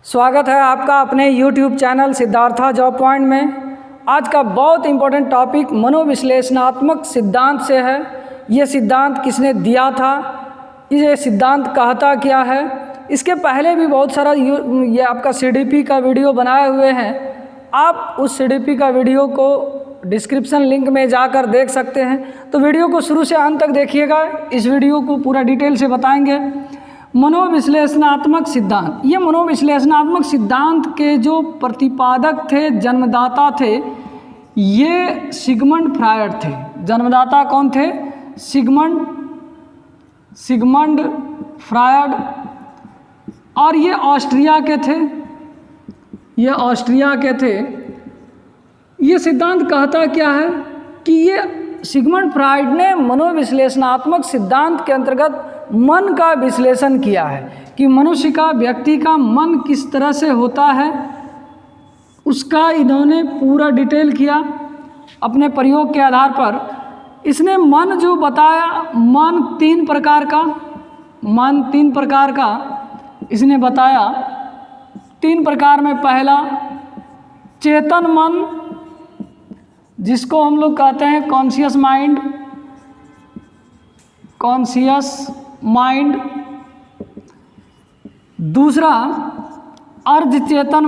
स्वागत है आपका अपने YouTube channel Siddhartha job point में। आज का बहुत इम्पोर्टेंट टॉपिक मनोविश्लेषणात्मक सिद्धांत से है। ये सिद्धांत किसने दिया था, ये सिद्धांत कहता क्या है। इसके पहले भी बहुत सारा ये आपका CDP का वीडियो बनाए हुए हैं। आप उस CDP का वीडियो को डिस्क्रिप्शन लिंक में जाकर देख सकते हैं। तो वीडियो को शुरू से अंत तक देखिएगा, इस वीडियो को पूरा डिटेल से बताएंगे। मनोविश्लेषणात्मक सिद्धांत, ये मनोविश्लेषणात्मक सिद्धांत के जो प्रतिपादक थे, जन्मदाता थे, ये सिगमंड फ्रायड थे। जन्मदाता कौन थे? Sigmund Freud. और ये ऑस्ट्रिया के थे, ये ऑस्ट्रिया के थे। ये सिद्धांत कहता क्या है कि ये सिगमंड फ्रायड ने मनोविश्लेषणात्मक सिद्धांत के अंतर्गत मन का विश्लेषण किया है कि मनुष्य का, व्यक्ति का मन किस तरह से होता है, उसका इन्होंने पूरा डिटेल किया। अपने प्रयोग के आधार पर इसने मन जो बताया, मन तीन प्रकार का इसने बताया। तीन प्रकार में पहला चेतन मन, जिसको हम लोग कहते हैं कॉन्शियस माइंड। दूसरा अर्धचेतन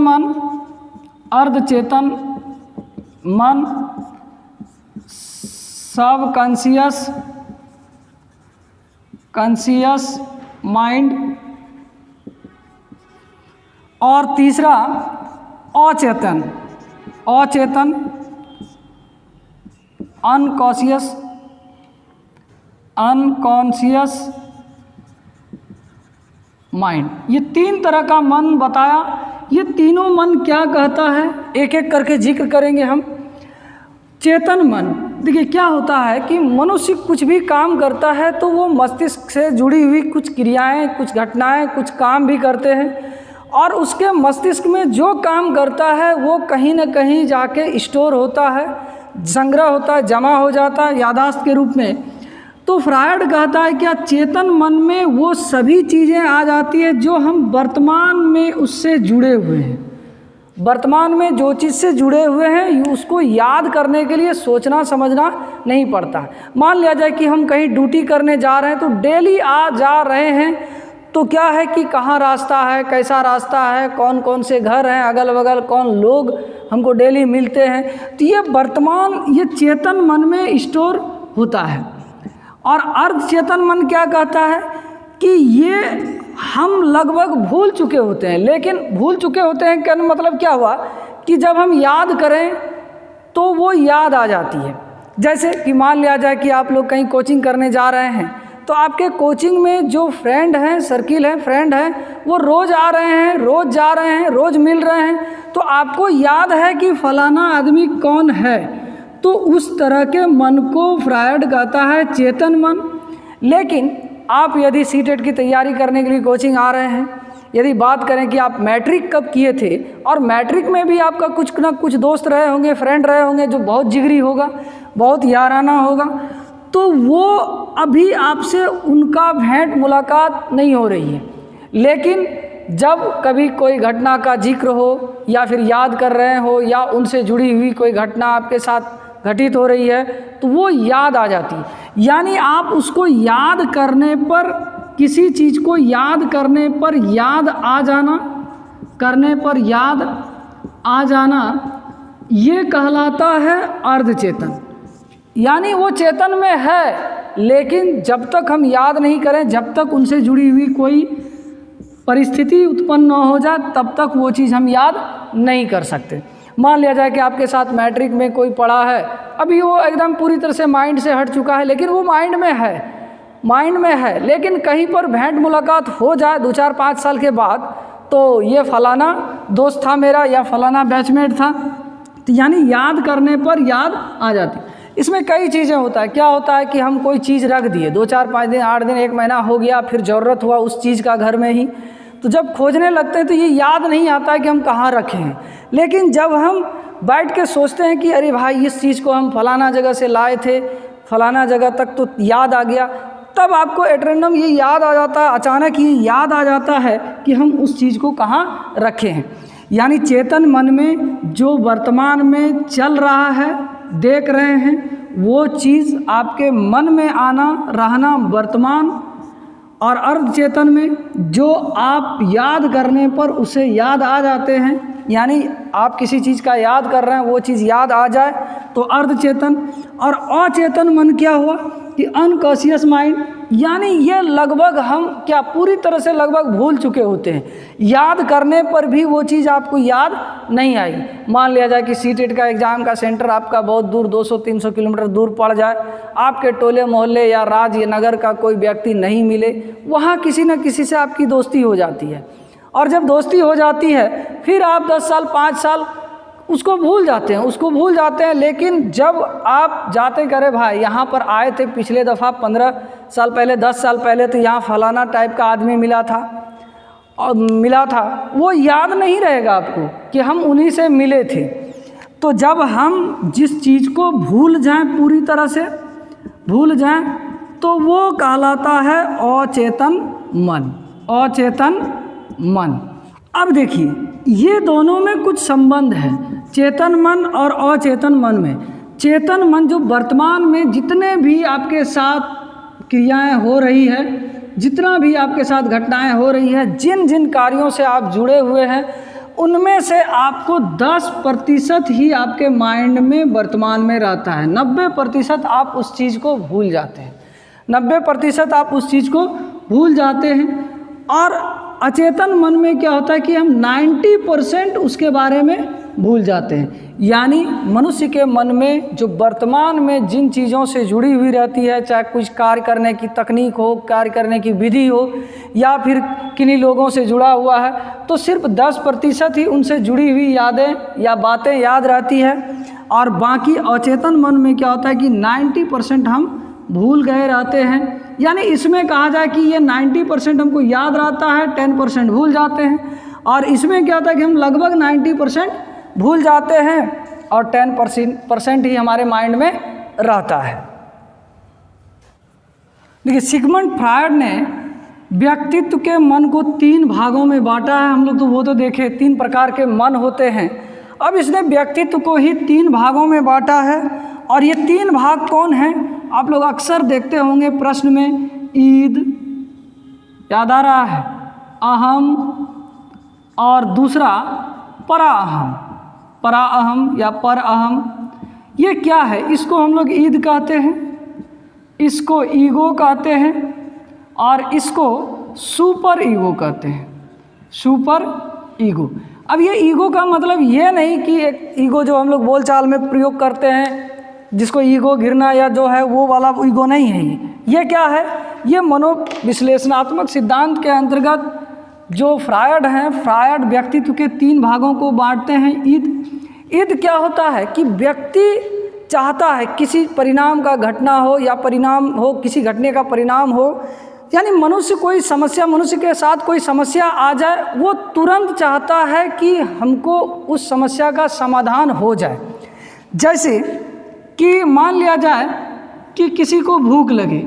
मन, सब कॉन्शियस माइंड। और तीसरा अचेतन अनकॉन्शियस माइंड। ये तीन तरह का मन बताया। ये तीनों मन क्या कहता है, एक एक करके जिक्र करेंगे हम। चेतन मन, देखिए क्या होता है कि मनुष्य कुछ भी काम करता है तो वो मस्तिष्क से जुड़ी हुई कुछ क्रियाएं, कुछ घटनाएं, कुछ काम भी करते हैं। और उसके मस्तिष्क में जो काम करता है वो कहीं ना कहीं जाके स्टोर होता है, संग्रह होता है, जमा हो जाता है याददाश्त के रूप में। तो फ्रायड कहता है क्या चेतन मन में वो सभी चीज़ें आ जाती है जो हम वर्तमान में उससे जुड़े हुए हैं। वर्तमान में जो चीज़ से जुड़े हुए हैं उसको याद करने के लिए सोचना समझना नहीं पड़ता। मान लिया जाए कि हम कहीं ड्यूटी करने जा रहे हैं तो डेली आ जा रहे हैं, तो क्या है कि कहाँ रास्ता है, कैसा रास्ता है, कौन कौन से घर हैं अगल बगल, कौन लोग हमको डेली मिलते हैं, तो ये वर्तमान ये चेतन मन में स्टोर होता है। और अर्धचेतन मन क्या कहता है कि ये हम लगभग भूल चुके होते हैं। लेकिन भूल चुके होते हैं क्या मतलब क्या हुआ कि जब हम याद करें तो वो याद आ जाती है। जैसे कि मान लिया जाए कि आप लोग कहीं कोचिंग करने जा रहे हैं, तो आपके कोचिंग में जो फ्रेंड हैं, सर्किल है, फ्रेंड हैं, वो रोज़ आ रहे हैं, रोज़ जा रहे हैं, रोज़ मिल रहे हैं, तो आपको याद है कि फलाना आदमी कौन है। तो उस तरह के मन को फ्रायड कहता है चेतन मन। लेकिन आप यदि CTET की तैयारी करने के लिए कोचिंग आ रहे हैं, यदि बात करें कि आप मैट्रिक कब किए थे, और मैट्रिक में भी आपका कुछ ना कुछ दोस्त रहे होंगे, फ्रेंड रहे होंगे जो बहुत जिगरी होगा, बहुत याराना होगा, तो वो अभी आपसे उनका भेंट मुलाकात नहीं हो रही है। लेकिन जब कभी कोई घटना का जिक्र हो या फिर याद कर रहे हो या उनसे जुड़ी हुई कोई घटना आपके साथ घटित हो रही है तो वो याद आ जाती है। यानी आप उसको याद करने पर, किसी चीज़ को याद करने पर याद आ जाना, ये कहलाता है अर्धचेतन। यानी वो चेतन में है, लेकिन जब तक हम याद नहीं करें, जब तक उनसे जुड़ी हुई कोई परिस्थिति उत्पन्न न हो जाए, तब तक वो चीज़ हम याद नहीं कर सकते। मान लिया जाए कि आपके साथ मैट्रिक में कोई पढ़ा है, अभी वो एकदम पूरी तरह से माइंड से हट चुका है, लेकिन वो माइंड में है, लेकिन कहीं पर भेंट मुलाकात हो जाए 2-4-5 साल के बाद, तो ये फलाना दोस्त था मेरा या फलाना बैचमेट था, तो यानी याद करने पर याद आ जाती। इसमें कई चीज़ें होता है। क्या होता है कि हम कोई चीज़ रख दिए, 2-4-5 दिन, 8 दिन, 1 महीना हो गया, फिर ज़रूरत हुआ उस चीज़ का घर में ही, तो जब खोजने लगते हैं तो ये याद नहीं आता है कि हम कहाँ रखे हैं। लेकिन जब हम बैठ के सोचते हैं कि अरे भाई इस चीज़ को हम फलाना जगह से लाए थे, फलाना जगह तक तो याद आ गया, तब आपको एट रैंडम ये याद आ जाता है, अचानक ये याद आ जाता है कि हम उस चीज़ को कहाँ रखे हैं। यानी चेतन मन में जो वर्तमान में चल रहा है, देख रहे हैं, वो चीज़ आपके मन में आना रहना वर्तमान, और अर्ध चेतन में जो आप याद करने पर उसे याद आ जाते हैं, यानी आप किसी चीज़ का याद कर रहे हैं, वो चीज़ याद आ जाए तो अर्ध चेतन। और अचेतन मन क्या हुआ कि अनकॉन्शियस माइंड, यानी ये लगभग हम क्या पूरी तरह से लगभग भूल चुके होते हैं, याद करने पर भी वो चीज़ आपको याद नहीं आएगी। मान लिया जाए कि सीटेट का एग्ज़ाम का सेंटर आपका बहुत दूर 200-300 किलोमीटर दूर पड़ जाए, आपके टोले मोहल्ले या राज्य नगर का कोई व्यक्ति नहीं मिले, वहाँ किसी न किसी से आपकी दोस्ती हो जाती है, और जब दोस्ती हो जाती है फिर आप 10 साल 5 साल उसको भूल जाते हैं। लेकिन जब आप जाते करे भाई यहाँ पर आए थे पिछले दफ़ा 15 साल पहले 10 साल पहले, तो यहाँ फलाना टाइप का आदमी मिला था, वो याद नहीं रहेगा आपको कि हम उन्हीं से मिले थे। तो जब हम जिस चीज़ को भूल जाएं, पूरी तरह से भूल जाएं, तो वो कहलाता है अचेतन मन। अब देखिए ये दोनों में कुछ संबंध है, चेतन मन और अचेतन मन में। चेतन मन जो वर्तमान में जितने भी आपके साथ क्रियाएं हो रही है, जितना भी आपके साथ घटनाएं हो रही है, जिन जिन कार्यों से आप जुड़े हुए हैं, उनमें से आपको 10% ही आपके माइंड में वर्तमान में रहता है। 90% आप उस चीज़ को भूल जाते हैं, 90% आप उस चीज़ को भूल जाते हैं। और अचेतन मन में क्या होता है कि हम 90% उसके बारे में भूल जाते हैं। यानी मनुष्य के मन में जो वर्तमान में जिन चीज़ों से जुड़ी हुई रहती है, चाहे कुछ कार्य करने की तकनीक हो, कार्य करने की विधि हो, या फिर किन्हीं लोगों से जुड़ा हुआ है, तो सिर्फ 10% ही उनसे जुड़ी हुई यादें या बातें याद रहती है। और बाकी अचेतन मन में क्या होता है कि 90% हम भूल गए रहते हैं। यानी इसमें कहा जाए कि ये 90% हमको याद रहता है, 10% भूल जाते हैं। और इसमें क्या होता है कि हम लगभग 90% भूल जाते हैं और 10% ही हमारे माइंड में रहता है। देखिए सिगमंड फ्रायड ने व्यक्तित्व के मन को 3 भागों में बांटा है। हम लोग तो वो तो देखे 3 प्रकार के मन होते हैं। अब इसने व्यक्तित्व को ही 3 भागों में बांटा है। और ये 3 भाग कौन हैं? आप लोग अक्सर देखते होंगे प्रश्न में, ईद याद आ रहा है, अहम, और दूसरा पराअहम या पर अहम। ये क्या है? इसको हम लोग ईद कहते हैं, इसको ईगो कहते हैं, और इसको सुपर ईगो कहते हैं, सुपर ईगो। अब ये ईगो का मतलब ये नहीं कि एक ईगो जो हम लोग बोलचाल में प्रयोग करते हैं, जिसको ईगो घिरना या जो है वो वाला ईगो नहीं है। ये क्या है? ये मनोविश्लेषणात्मक सिद्धांत के अंतर्गत जो फ्रायड हैं, फ्रायड व्यक्तित्व के 3 भागों को बांटते हैं। ईद क्या होता है कि व्यक्ति चाहता है किसी परिणाम का घटना हो या परिणाम हो, किसी घटने का परिणाम हो, यानी मनुष्य के साथ कोई समस्या आ जाए, वो तुरंत चाहता है कि हमको उस समस्या का समाधान हो जाए। जैसे कि मान लिया जाए कि किसी को भूख लगे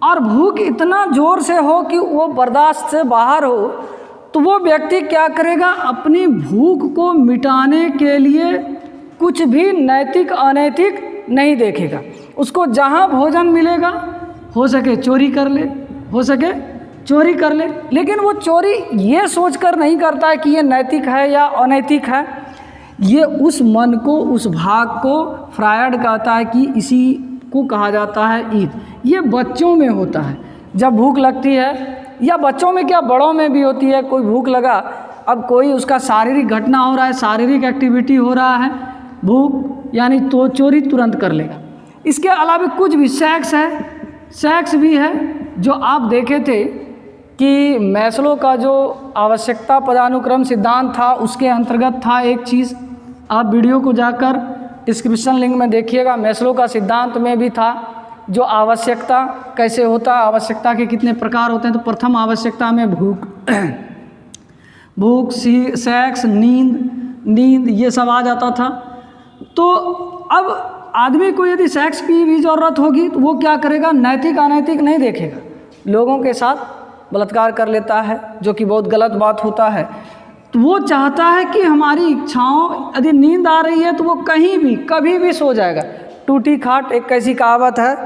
और भूख इतना ज़ोर से हो कि वो बर्दाश्त से बाहर हो, तो वो व्यक्ति क्या करेगा? अपनी भूख को मिटाने के लिए कुछ भी नैतिक अनैतिक नहीं देखेगा। उसको जहाँ भोजन मिलेगा हो सके चोरी कर ले, लेकिन वो चोरी ये सोचकर नहीं करता है कि ये नैतिक है या अनैतिक है। ये उस मन को, उस भाग को फ्रायड कहता है कि इसी को कहा जाता है ईद। ये बच्चों में होता है जब भूख लगती है, या बच्चों में क्या बड़ों में भी होती है। कोई भूख लगा, अब कोई उसका शारीरिक घटना हो रहा है, शारीरिक एक्टिविटी हो रहा है, भूख यानी तो चोरी तुरंत कर लेगा। इसके अलावा कुछ भी सेक्स भी है, जो आप देखे थे कि मैस्लो का जो आवश्यकता पदानुक्रम सिद्धांत था, उसके अंतर्गत था एक चीज़। आप वीडियो को जाकर डिस्क्रिप्शन लिंक में देखिएगा, मैस्लो का सिद्धांत में भी था जो आवश्यकता कैसे होता है, आवश्यकता के कितने प्रकार होते हैं। तो प्रथम आवश्यकता में भूख, सेक्स, नींद ये सब आ जाता था। तो अब आदमी को यदि सेक्स की भी ज़रूरत होगी तो वो क्या करेगा? नैतिक अनैतिक नहीं देखेगा, लोगों के साथ बलात्कार कर लेता है, जो कि बहुत गलत बात होता है। तो वो चाहता है कि हमारी इच्छाओं, यदि नींद आ रही है तो वो कहीं भी कभी भी सो जाएगा। टूटी खाट, एक कैसी कहावत है,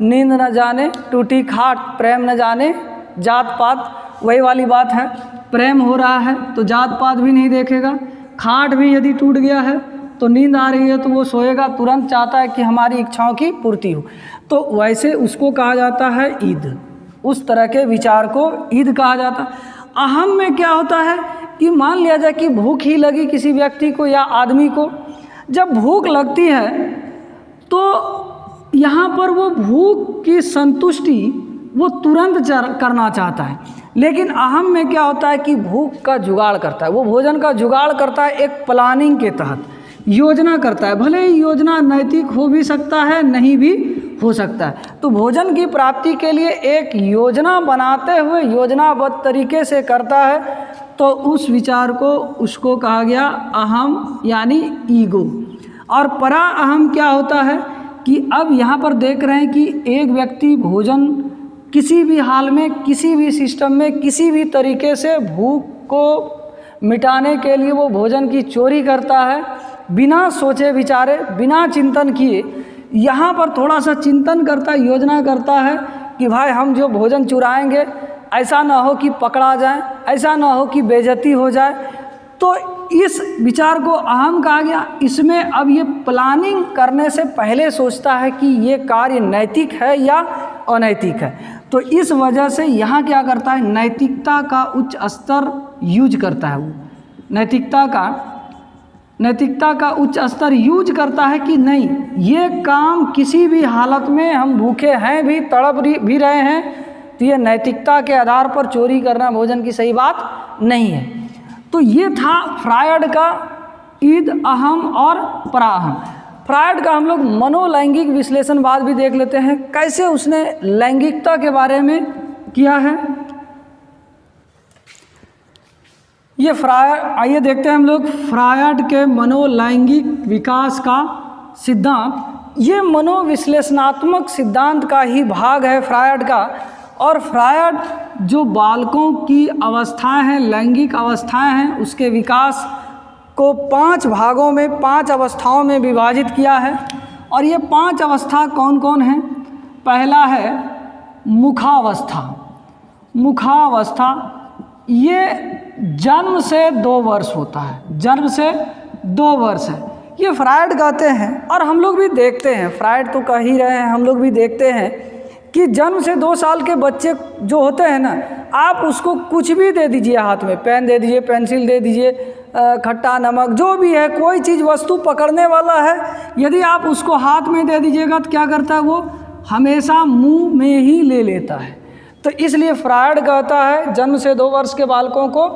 नींद न जाने टूटी खाट, प्रेम न जाने जात पात, वही वाली बात है। प्रेम हो रहा है तो जात पात भी नहीं देखेगा, खाट भी यदि टूट गया है तो नींद आ रही है तो वो सोएगा, तुरंत चाहता है कि हमारी इच्छाओं की पूर्ति हो। तो वैसे उसको कहा जाता है ईद, उस तरह के विचार को ईद कहा जाता है। अहम में क्या होता है कि मान लिया जाए कि भूख ही लगी किसी व्यक्ति को या आदमी को, जब भूख लगती है तो यहाँ पर वो भूख की संतुष्टि वो तुरंत करना चाहता है, लेकिन अहम में क्या होता है कि भूख का जुगाड़ करता है, वो भोजन का जुगाड़ करता है, एक प्लानिंग के तहत योजना करता है। भले ही योजना नैतिक हो भी सकता है, नहीं भी हो सकता है। तो भोजन की प्राप्ति के लिए एक योजना बनाते हुए योजनाबद्ध तरीके से करता है, तो उस विचार को उसको कहा गया अहम यानी ईगो। और परा अहम क्या होता है कि अब यहाँ पर देख रहे हैं कि एक व्यक्ति भोजन किसी भी हाल में, किसी भी सिस्टम में, किसी भी तरीके से भूख को मिटाने के लिए वो भोजन की चोरी करता है, बिना सोचे विचारे, बिना चिंतन किए। यहाँ पर थोड़ा सा चिंतन करता है, योजना करता है कि भाई हम जो भोजन चुराएंगे ऐसा ना हो कि पकड़ा जाए, ऐसा ना हो कि बेइज्जती हो जाए। तो इस विचार को अहम कहा गया। इसमें अब ये प्लानिंग करने से पहले सोचता है कि ये कार्य नैतिक है या अनैतिक है। तो इस वजह से यहाँ क्या करता है, नैतिकता का उच्च स्तर यूज करता है। वो नैतिकता का उच्च स्तर यूज करता है कि नहीं, ये काम किसी भी हालत में, हम भूखे हैं भी, तड़प भी रहे हैं, तो ये नैतिकता के आधार पर चोरी करना भोजन की सही बात नहीं है। तो ये था फ्रायड का ईद, अहम और पराअहम। फ्रायड का हम लोग मनोलैंगिक विश्लेषणवाद भी देख लेते हैं, कैसे उसने लैंगिकता के बारे में किया है। ये आइए देखते हैं हम लोग फ्रायड के मनोलैंगिक विकास का सिद्धांत। ये मनोविश्लेषणात्मक सिद्धांत का ही भाग है फ्रायड का। और फ्रायड जो बालकों की अवस्थाएं हैं, लैंगिक अवस्थाएं हैं, उसके विकास को 5 भागों में, 5 अवस्थाओं में विभाजित किया है। और ये 5 अवस्था कौन कौन हैं? पहला है मुखावस्था। मुखावस्था ये जन्म से 2 वर्ष होता है, जन्म से 2 वर्ष है, ये फ्रायड कहते हैं। और हम लोग भी देखते हैं, फ्रायड तो कह ही रहे हैं, हम लोग भी देखते हैं कि जन्म से 2 साल के बच्चे जो होते हैं ना, आप उसको कुछ भी दे दीजिए, हाथ में पेन दे दीजिए, पेंसिल दे दीजिए, खट्टा नमक जो भी है, कोई चीज़ वस्तु पकड़ने वाला है, यदि आप उसको हाथ में दे दीजिएगा तो क्या करता है, वो हमेशा मुंह में ही ले लेता है। तो इसलिए फ्रायड कहता है जन्म से 2 वर्ष के बालकों को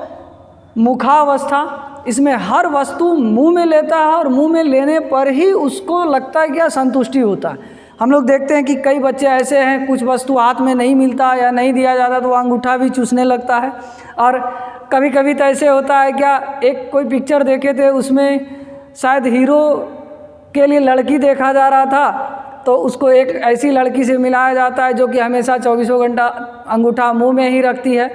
मुखावस्था, इसमें हर वस्तु मुंह में लेता है और मुंह में लेने पर ही उसको लगता है कि संतुष्टि होता है। हम लोग देखते हैं कि कई बच्चे ऐसे हैं, कुछ वस्तु हाथ में नहीं मिलता या नहीं दिया जाता तो अंगूठा भी चूसने लगता है। और कभी कभी तो ऐसे होता है, क्या एक कोई पिक्चर देखे थे, उसमें शायद हीरो के लिए लड़की देखा जा रहा था, तो उसको एक ऐसी लड़की से मिलाया जाता है जो कि हमेशा 24 घंटा अंगूठा मुंह में ही रखती है।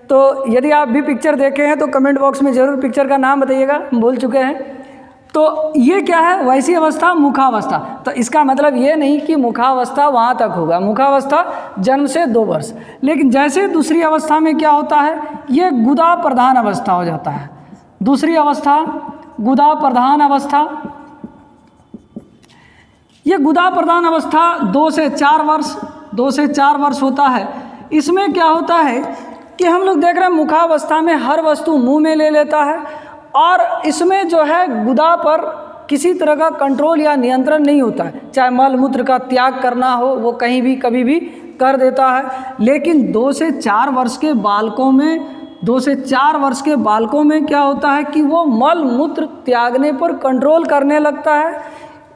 तो यदि आप भी पिक्चर देखे हैं तो कमेंट बॉक्स में ज़रूर पिक्चर का नाम बताइएगा, हम भूल चुके हैं। तो ये क्या है, वैसी अवस्था मुखावस्था। तो इसका मतलब ये नहीं कि मुखावस्था वहाँ तक होगा, मुखावस्था जन्म से 2 वर्ष। लेकिन जैसे दूसरी अवस्था में क्या होता है, ये गुदा प्रधान अवस्था हो जाता है। दूसरी अवस्था गुदा प्रधान अवस्था, ये गुदा प्रधान अवस्था 2 से 4 वर्ष होता है। इसमें क्या होता है कि हम लोग देख रहे हैं मुखावस्था में हर वस्तु मुंह में ले लेता है, और इसमें जो है गुदा पर किसी तरह का कंट्रोल या नियंत्रण नहीं होता है। चाहे मल मूत्र का त्याग करना हो, वो कहीं भी कभी भी कर देता है। लेकिन 2 से 4 वर्ष के बालकों में क्या होता है कि वो मल मूत्र त्यागने पर कंट्रोल करने लगता है।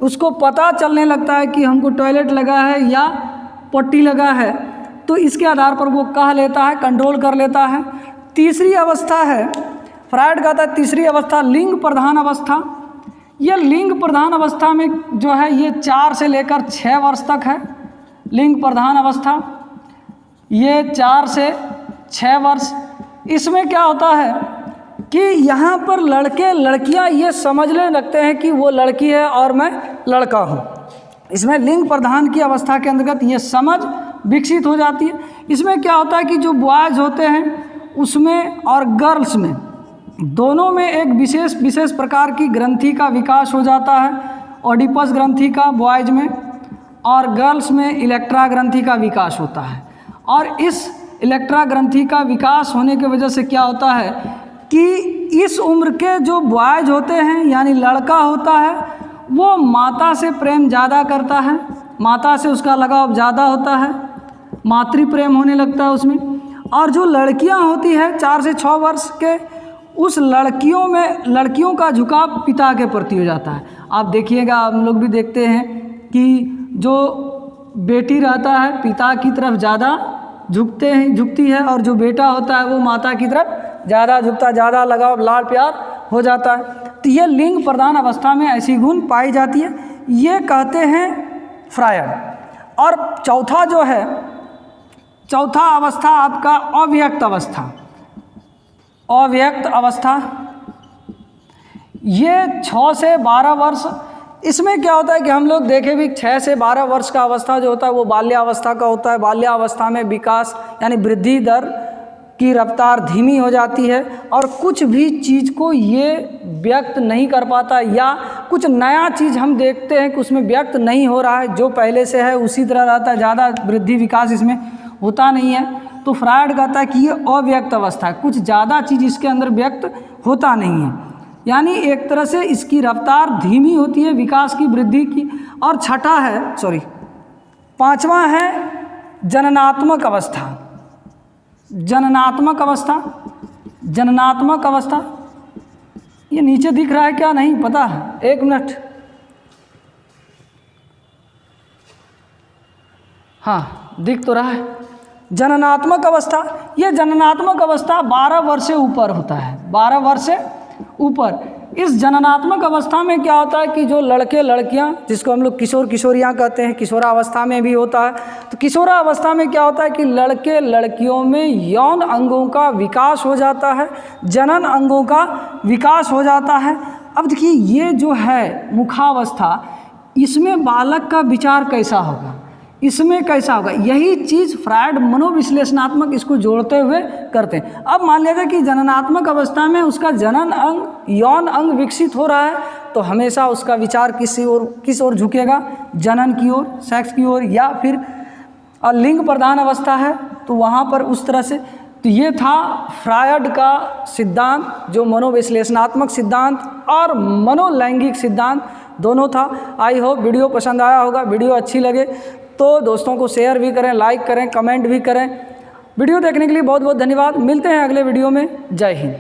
उसको पता चलने लगता है कि हमको टॉयलेट लगा है या पट्टी लगा है, तो इसके आधार पर वो कह लेता है, कंट्रोल कर लेता है। तीसरी अवस्था है, फ्रायड कहता है तीसरी अवस्था लिंग प्रधान अवस्था। यह लिंग प्रधान अवस्था में जो है ये 4 से लेकर 6 वर्ष तक है, लिंग प्रधान अवस्था। ये 4 से 6 वर्ष। इसमें क्या होता है कि यहाँ पर लड़के लड़कियाँ ये समझने लगते हैं कि वो लड़की है और मैं लड़का हूँ। इसमें लिंग प्रधान की अवस्था के अंतर्गत ये समझ विकसित हो जाती है। इसमें क्या होता है कि जो बॉयज़ होते हैं उसमें और गर्ल्स में दोनों में एक विशेष प्रकार की ग्रंथि का विकास हो जाता है। ओडिपस ग्रंथि का बॉयज़ में और गर्ल्स में इलेक्ट्रा ग्रंथि का विकास होता है। और इस इलेक्ट्रा ग्रंथि का विकास होने की वजह से क्या होता है कि इस उम्र के जो बॉयज़ होते हैं यानी लड़का होता है वो माता से प्रेम ज़्यादा करता है, माता से उसका लगाव ज़्यादा होता है, मातृ प्रेम होने लगता है उसमें। और जो लड़कियां होती है 4 से 6 वर्ष के, उस लड़कियों का झुकाव पिता के प्रति हो जाता है। आप देखिएगा, हम लोग भी देखते हैं कि जो बेटी रहता है पिता की तरफ ज़्यादा झुकती है और जो बेटा होता है वो माता की तरफ ज़्यादा झुकता, ज़्यादा लगाव लाड़ प्यार हो जाता है। तो ये लिंग प्रधान अवस्था में ऐसी गुण पाई जाती है, ये कहते हैं फ्रायड। और चौथा जो है, चौथा अवस्था आपका अव्यक्त अवस्था। अव्यक्त अवस्था ये 6 से 12 वर्ष। इसमें क्या होता है कि हम लोग देखें भी 6 से 12 वर्ष का अवस्था जो होता है वो बाल्यावस्था का होता है। बाल्यावस्था में विकास यानी वृद्धि दर की रफ्तार धीमी हो जाती है और कुछ भी चीज़ को ये व्यक्त नहीं कर पाता, या कुछ नया चीज़ हम देखते हैं कि उसमें व्यक्त नहीं हो रहा है, जो पहले से है उसी तरह रहता है, ज़्यादा वृद्धि विकास इसमें होता नहीं है। तो फ्रायड कहता है कि ये अव्यक्त अवस्था है, कुछ ज़्यादा चीज़ इसके अंदर व्यक्त होता नहीं है, यानी एक तरह से इसकी रफ्तार धीमी होती है विकास की, वृद्धि की। और पांचवा है जननात्मक अवस्था। जननात्मक अवस्था ये नीचे दिख रहा है क्या, नहीं पता है, 1 मिनट। हाँ, दिख तो रहा है। जननात्मक अवस्था, ये जननात्मक अवस्था 12 वर्ष से ऊपर होता है, 12 वर्ष से ऊपर। इस जननात्मक अवस्था में क्या होता है कि जो लड़के लड़कियां, जिसको हम लोग किशोर किशोरियां कहते हैं, किशोरावस्था में भी होता है। तो किशोरावस्था में क्या होता है कि लड़के लड़कियों में यौन अंगों का विकास हो जाता है, जनन अंगों का विकास हो जाता है। अब देखिए ये जो है मुखावस्था, इसमें बालक का विचार कैसा होगा, इसमें कैसा होगा, यही चीज़ फ्रायड मनोविश्लेषणात्मक इसको जोड़ते हुए करते हैं। अब मान लीजिए कि जननात्मक अवस्था में उसका जनन अंग, यौन अंग विकसित हो रहा है, तो हमेशा उसका विचार किस ओर झुकेगा, जनन की ओर, सेक्स की ओर, या फिर लिंग प्रधान अवस्था है तो वहाँ पर उस तरह से। तो ये था फ्रायड का सिद्धांत, जो मनोविश्लेषणात्मक सिद्धांत और मनोलैंगिक सिद्धांत दोनों था। आई होप वीडियो पसंद आया होगा। वीडियो अच्छी लगे तो दोस्तों को शेयर भी करें, लाइक करें, कमेंट भी करें। वीडियो देखने के लिए बहुत बहुत धन्यवाद। मिलते हैं अगले वीडियो में। जय हिंद।